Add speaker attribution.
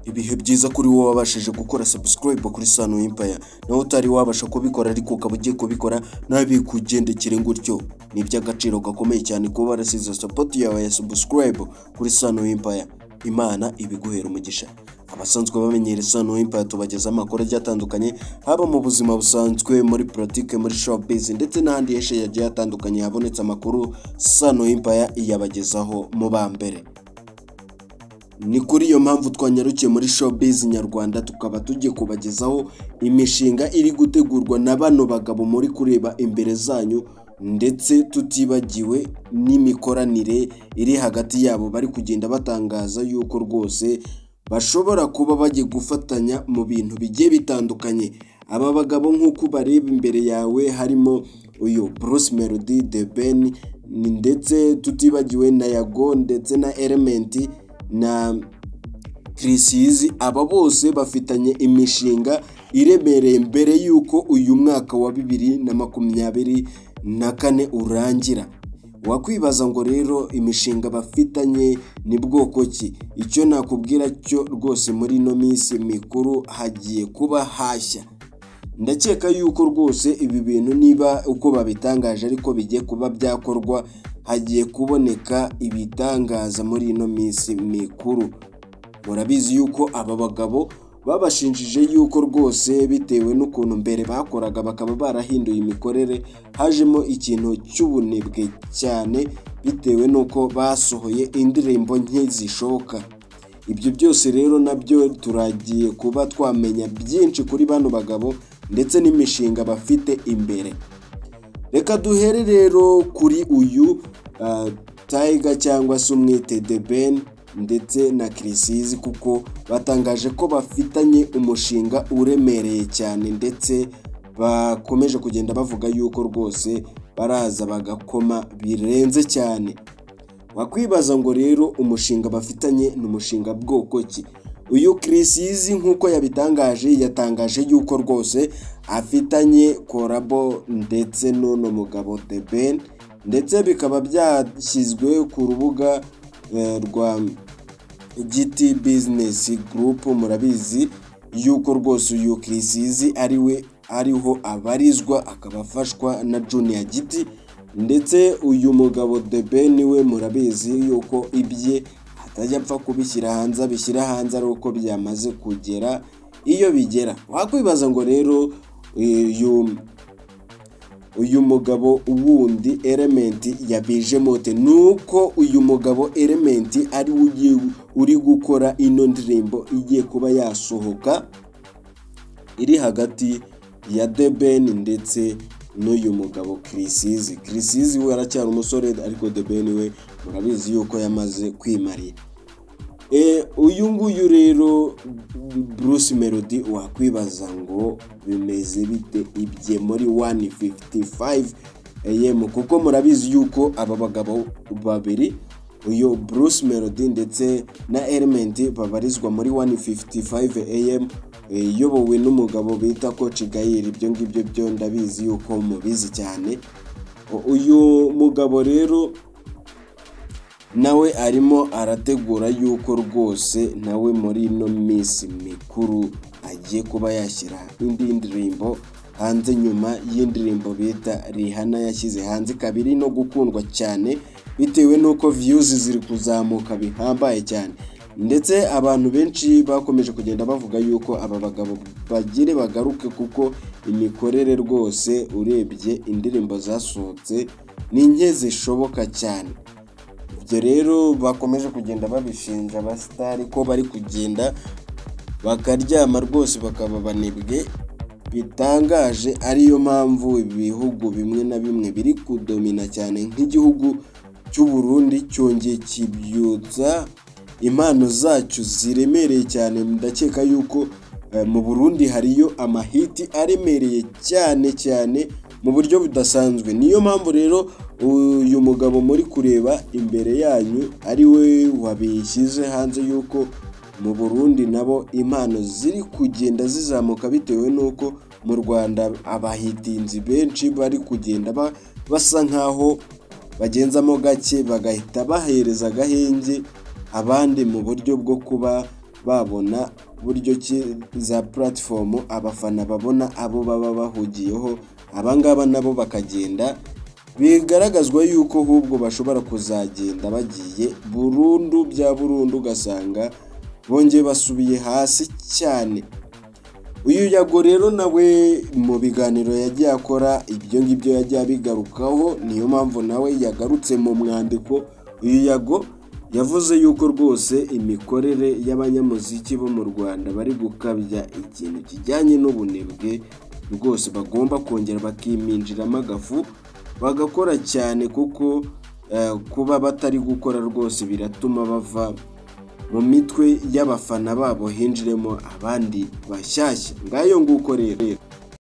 Speaker 1: Ibihe byiza kuri wowe wabashije gukora subscribe kuri Sano Empire, naho utari wabasha kubikora ariko ukaba ugiye kubikora nabi kugendekere gutyo. Ni iby'agaciro gakomeye cyane kuba warasize support yawe ya subscribe kuri Sano Empire. Imana ibiguhera umugisha. Abasanzwe bamenyere Sano Empire tubageza amakuru agiye atandukanye, haba mu buzima busanzwe, muri politique, muri showbiz ndetse n'ahandi henshi yagiye atandukanye habonetse amakuru. Sano Empire iyabagezaho mu bambere. Ni kuri iyo mpamvu twanyarukiye muri showbiz nyarwanda, tukaba tugiye kubagezaho imishinga iri gutegurwa na bano bagabo muri kureba imbere zanyu, ndetse tutibagiwe n'imikoranire iri hagati yabo bari kugenda batangaza yuko rwose bashobora kuba bagiye gufatanya mu bintu bigiye bitandukanye. Aba bagabo nk'uko bareba imbere yawe harimo uyu Bruce Melody, The Ben, ndetse tutibagiwe na Yago ndetse na Element na Chris. Aba bose bafitanye imishinga iremereye mbere yuko uyu mwaka wa 2024 urangira. Wakwibaza ngo rero imishinga bafitanye ni bwoko ki? Icyo nakubwira cyo rwose muri no minsi mikuru hagiye kuba hashya. Ndakeka yuko rwose ibi bintu niba uko babitangaje ariko bigiye kuba byakorwa, hagiye kuboneka ibitangaza muri ino minsi mikuru. Murabizi yuko aba bagabo babashinjije yuko rwose bitewe n'ukuntu mbere bakoraga bakaba barahinduye imikorere, hajemo ikintu cy'ubunebwe cyane bitewe n'uko basohoye indirimbo nke zishoka. Ibyo byose rero nabyo turagiye kuba twamenya byinshi kuri bano bagabo ndetse n'imishinga bafite imbere. Reka duhere rero kuri uyu Tiger cyangwa se umwite The Ben ndetse na Chris, kuko batangaje ko bafitanye umushinga uremereye cyane, ndetse bakomeje kugenda bavuga yuko rwose baraza bagakoma birenze cyane. Wakwibaza ngo rero umushinga bafitanye ni umushinga bwoko ki? Uyu Chris nk'uko yabitangaje, yatangaje yuko rwose afitanye korabo ndetse n'uno mugabo The Ben, ndetse bikaba byashyizwe ku rubuga rwa GT Business Group. Murabizi yuko rwose uyu Chris ariho abarizwa, akabafashwa na Junior GT, ndetse uyu mugabo The Ben we murabizi yuko ibye atajya apfa kubishyira hanze, abishyira hanze ari uko byamaze kugera iyo bigera. Wakwibaza ngo rero uyu mugabo wundi Element yabije mote, nuko uyu mugabo Element ari uri gukora ino ndirimbo igiye kuba yasohoka iri hagati ya The Ben ndetse n'uyu mugabo Chris. Chris we aracyari umusore, ariko The Ben we murabizi yuko yamaze kwimarira. Uyu nguyu rero Bruce Melody, wakwibaza ngo bimeze bite ibye muri 155 AM, kuko murabizi yuko aba bagabo babiri, uyu Bruce Melody ndetse na Element, babarizwa muri 155 AM yobowe n'umugabo bita Coach Gaël. Ibyo ngibyo byo ndabizi yuko mubizi cyane. Uyu mugabo rero nawe arimo arategura yuko rwose nawe muri no minsi mikuru agiye kuba yashyira indi ndirimbo hanze, nyuma y'indirimbo bita Rihanna yashyize hanze kabiri no gukundwa cyane bitewe n'uko views ziri kuzamuka bihambaye cyane. Ndetse abantu benshi bakomeje kugenda bavuga yuko aba bagabo bagire bagaruke, kuko imikorere rwose urebye indirimbo zasohotse ni nke zishoboka cyane. Ibyo rero bakomeje kugenda babishinja abasitari ko bari kugenda bakaryama rwose bakaba banebwe bitangaje. Ariyo mpamvu ibihugu bimwe na bimwe biri kudomina cyane, nk'igihugu cy'u Burundi cyongeye kibyutsa impano zacyo ziremereye cyane. Ndakeka yuko mu Burundi hariyo amahiti aremereye cyane mu buryo budasanzwe. Niyo mpamvu rero uyu mugabo muri kureba imbere yanyu ari we wabishyize hanze yuko mu Burundi nabo impano ziri kugenda zizamuka, bitewe n'uko mu Rwanda abahitinzi benshi bari kugenda basa nkaho bagenzamo gake, bagahita bahereza agahenge abandi mu buryo bwo kuba babona buryo ki za platform abafana babona abo baba bahugiyeho, abangaba nabo bakagenda bigaragazwa yuko ahubwo bashobora kuzagenda bagiye burundu bya burundu, ugasanga bongeye basubiye hasi cyane. Uyu Yago rero nawe mu biganiro yagiye akora ibyo ngibyo yagiye abigarukaho, niyo mpamvu nawe yagarutse mu mwandiko. Uyu Yago yavuze yuko rwose imikorere y'abanyamuziki bo mu Rwanda bari gukabya ikintu kijyanye n'ubunebwe, rwose bagomba kongera bakiminjiramo agafu bagakora cyane, kuko kuba batari gukora rwose biratuma bava mu mitwe y'abafana babo hinjiremo abandi bashyashya. Ngayo nguko rero.